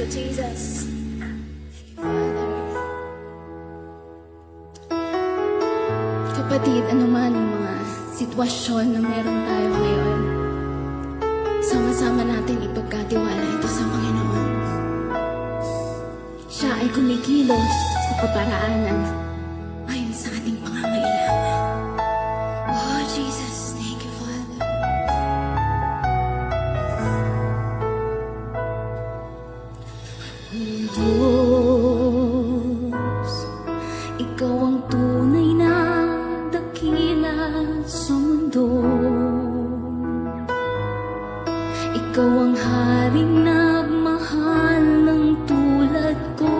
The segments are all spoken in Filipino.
Jesus. Father. Kapatid, anuman ang mga sitwasyon na meron tayo ngayon, sama-sama natin ipagkatiwala ito sa Panginoon. Siya ay kumikilos sa kaparaanan ayon sa ating pangangailangan. Oh, Jesus, thank you, Father. Diyos, Ikaw ang tunay na dakila sa mundo. Ikaw ang haring nagmahal ng tulad ko.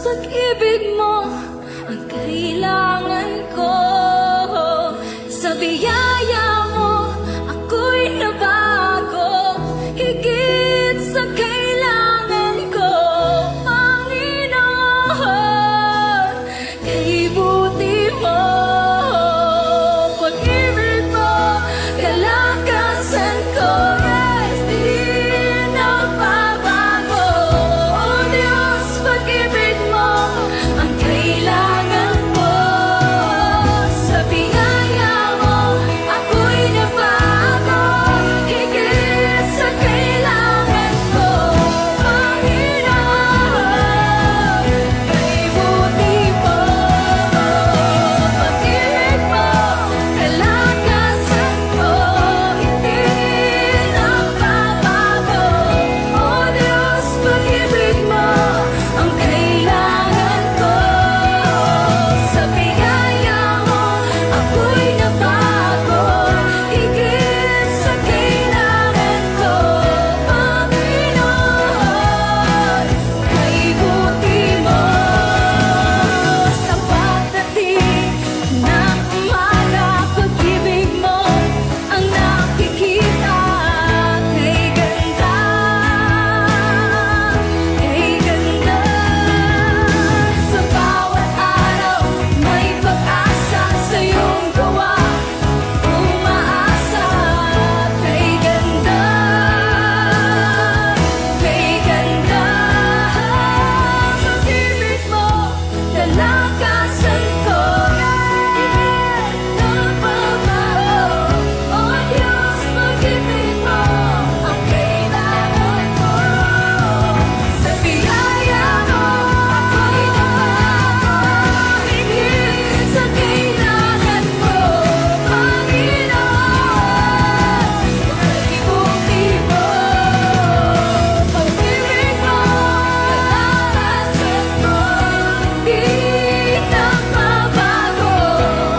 pag-ibig mo ang kailangan ko. Sa biyaya mo, ako'y nabago. Higit sa kailangan ko, Panginoon. Kay buti mo, pag-ibig mo, kalakasan ko. Yes, di nagbabago. Oh Diyos, pag-ibig mo ang kailangan ko. Sa biyaya mo, ako'y nabago. Higit sa kailangan ko, Panginoon. Kay buti mo, pag-ibig mo, kalakasan ko. Hindi nagbabago. Oh Diyos, pag-ibig mo ang kailangan ko. Sa biyaya mo, ako'y nabago. Higit sa kailangan ko, Panginoon. Kay buti mo, sapat na di na umaga, pag-ibig mo ang nakikita. Kay ganda, sa bawat araw may pag-asa sa iyong gawa. Umaasa, kay ganda, pag-ibig mo, kalakasan ko. Nagbabago. Oh Diyos, pag-ibig mo ang kailangan ko. Sa biyaya mo, ako'y nabago. Higit sa kailangan ko, Panginoon. Kay buti mo, pag-ibig mo, kalakasan ko. Di nagbabago.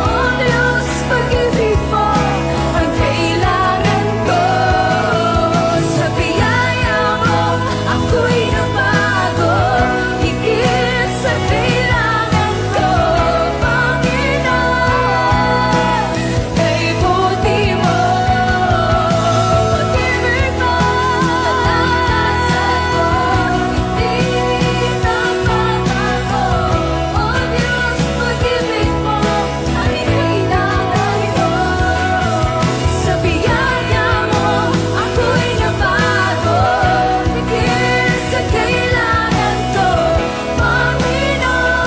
Oh Diyos, pag-ibig mo ang kailangan ko. Sa biyaya mo, ako'y nabago. Higit sa kailangan ko, Panginoon. Kay buti mo, pag-ibig mo, kalakasan ko. Di nagbabago. Oh Diyos, pag-ibig mo ang kailangan ko. Sa biyaya mo, ako'y nabago. Higit sa kailangan ko, Panginoon.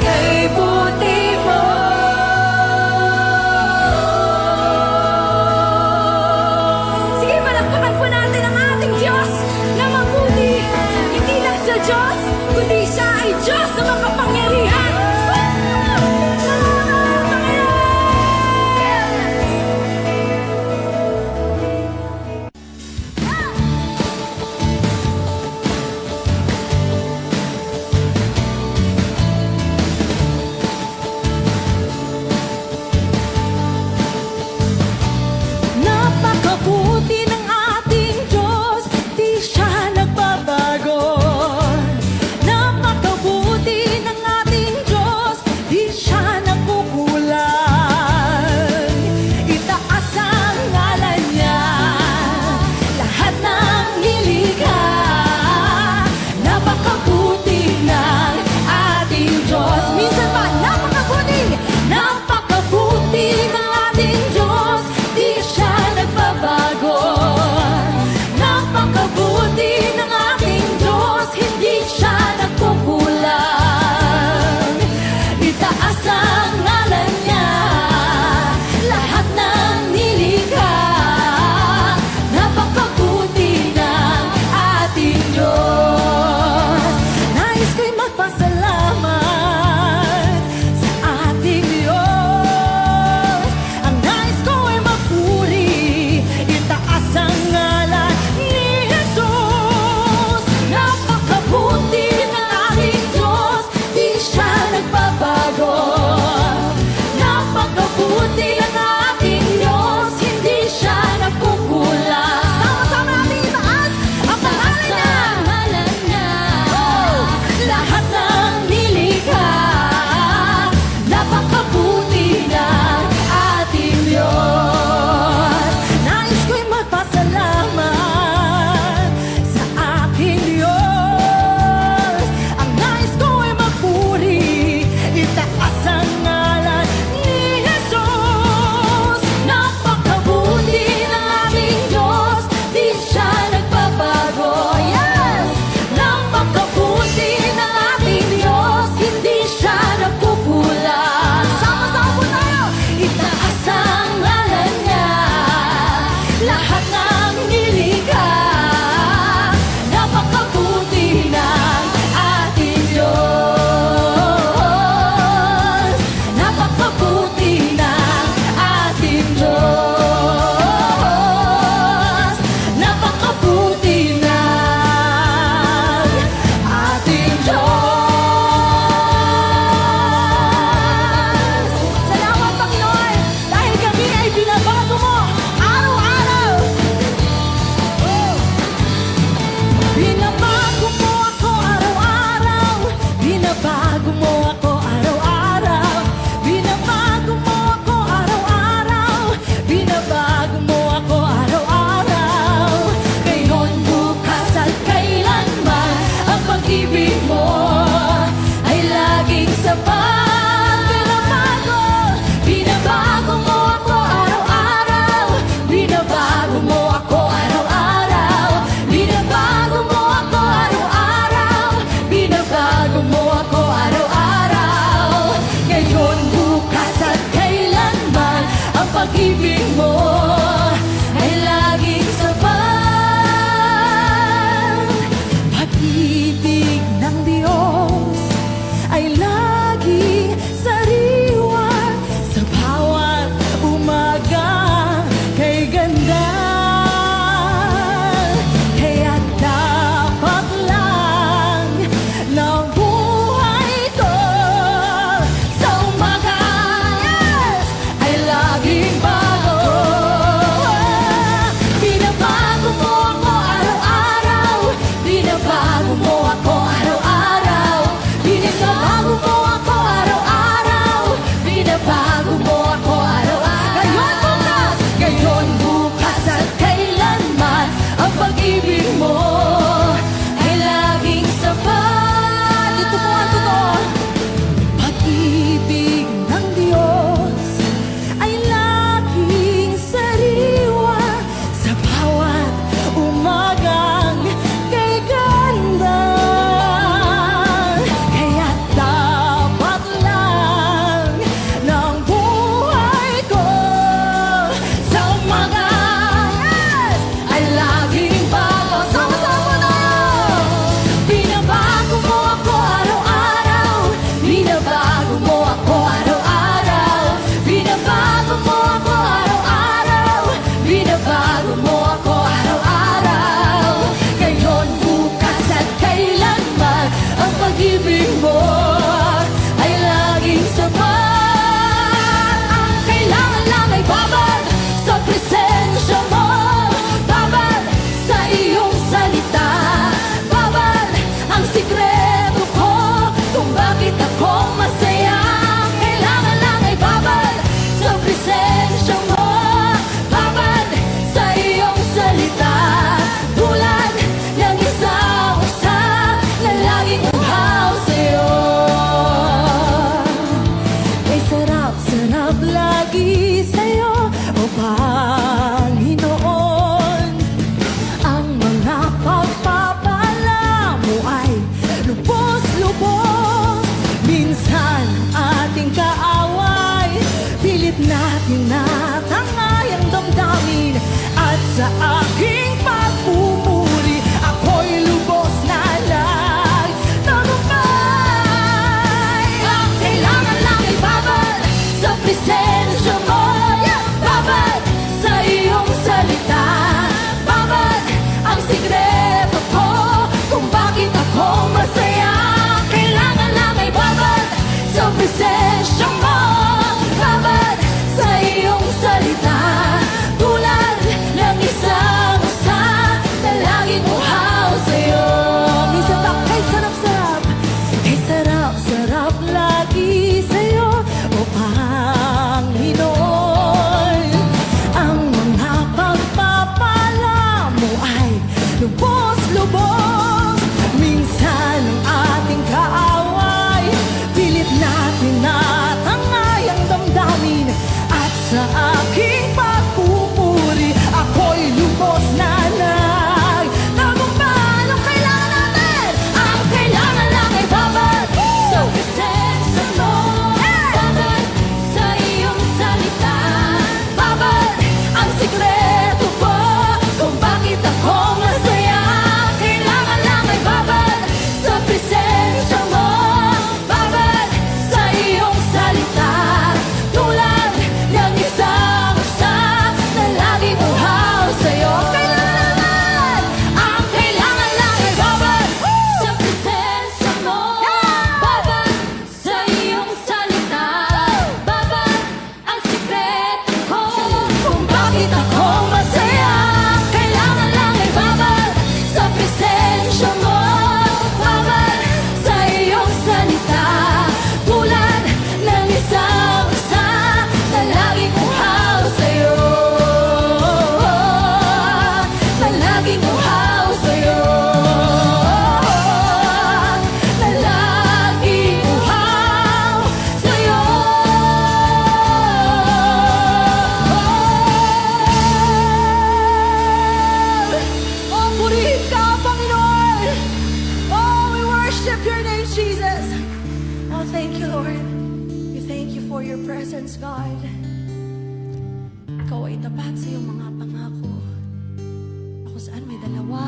Kay buti mo. Sige, palakpakan po natin ang ating Diyos na mabuti. Hindi lang siya Diyos, kundi siya ay Diyos na makapangyarihan. Napakabuti ng ating Diyos, di siya nagbabago. Napakabuti pag-ibig mo ay laging sapat. Binabago mo ako araw-araw. Binabago mo ako araw-araw. Binabago mo ako araw-araw. Binabago mo ako araw-araw. Ngayon, bukas at kailanman, ang pag-ibig mo ay laging sapat. Pag-ibig ng Diyos ay laging sariwa sa bawat umaga, kay ganda. Kaya dapat lang na buhay ko sa umaga, yes, ay laging bago. Oh, thank you, Lord. We thank you for your presence, God. Ikaw ay tapat sa iyong mga pangako. Kung saan may dalawa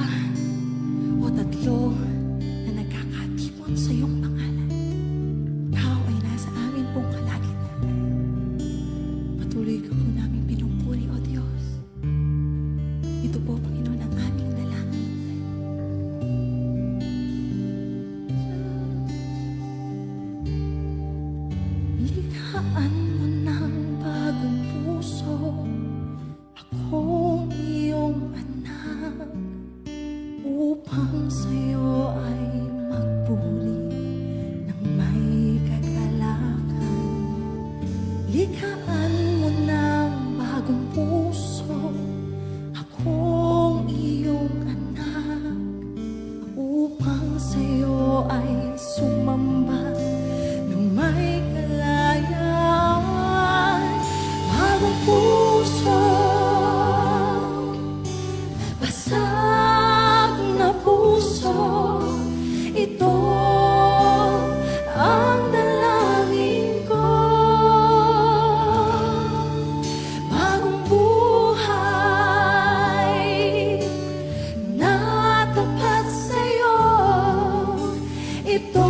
o tatlo na nagkakatipon sa iyong pangalan, ikaw ay nasa amin pong kalagitnaan. Patuloy ka po namin pinupuri, O Diyos. Ito po, Panginoon, ang aming dalangin. Likhaan mo ng bagong puso, akong iyong anak, upang sa'yo ay magpuri ng may kagalakan. Likhaan mo ng bagong puso, akong iyong anak, upang sa'yo ay sumamba ng may kalayaan. Bagong puso, basag na puso, ito ang dalangin ko. Bagong buhay na tapat sa'yo, ito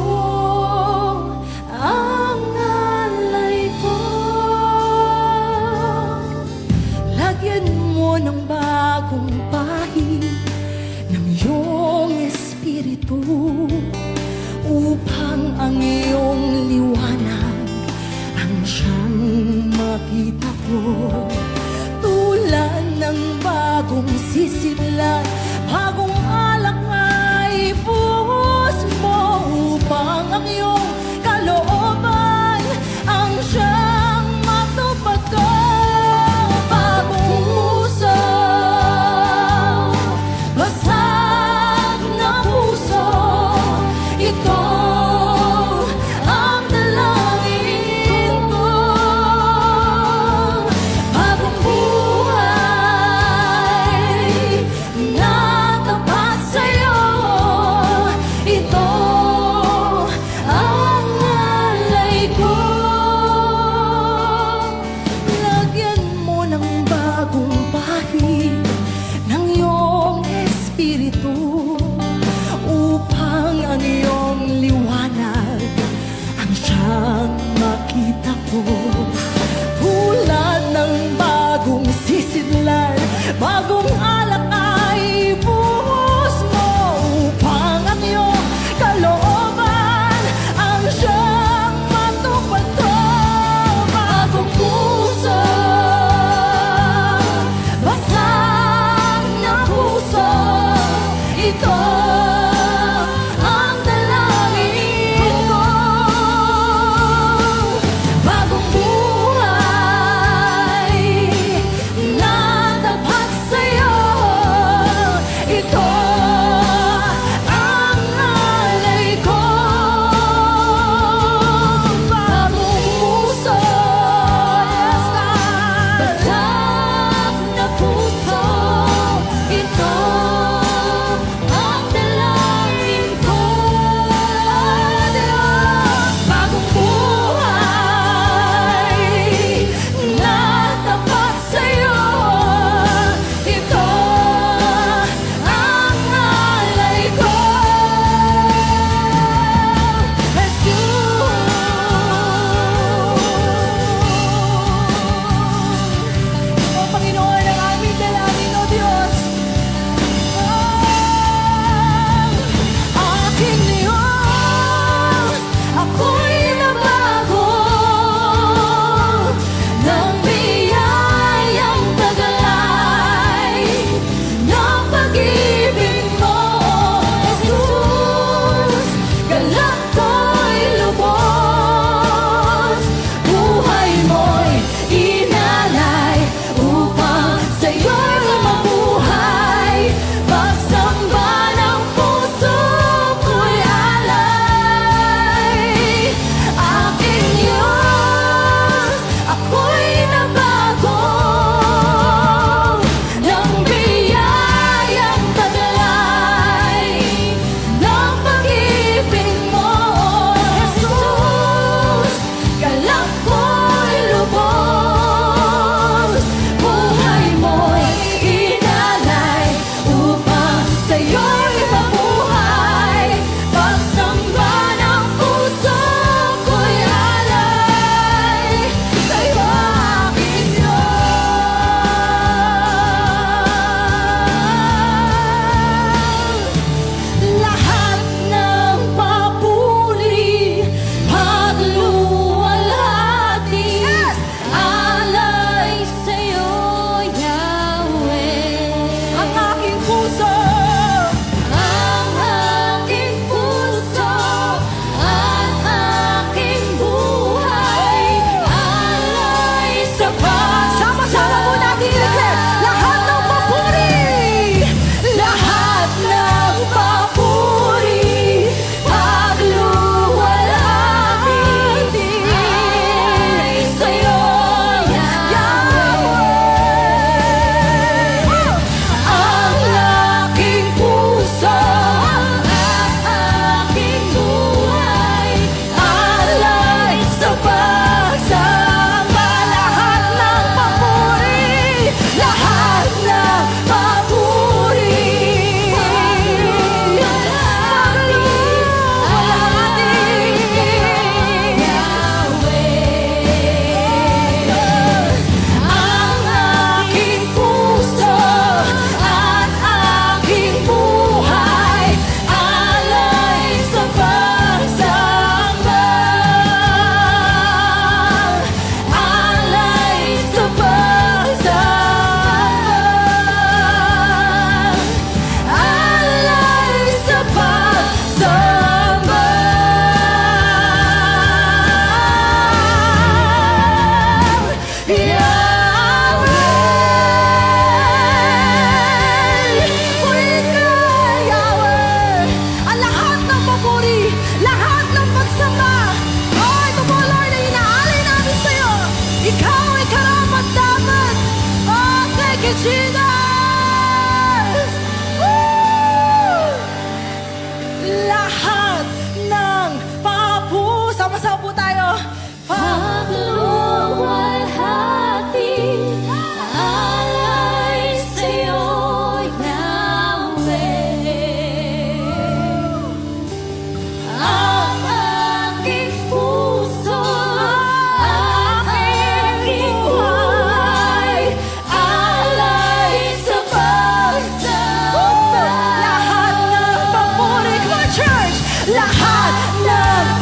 love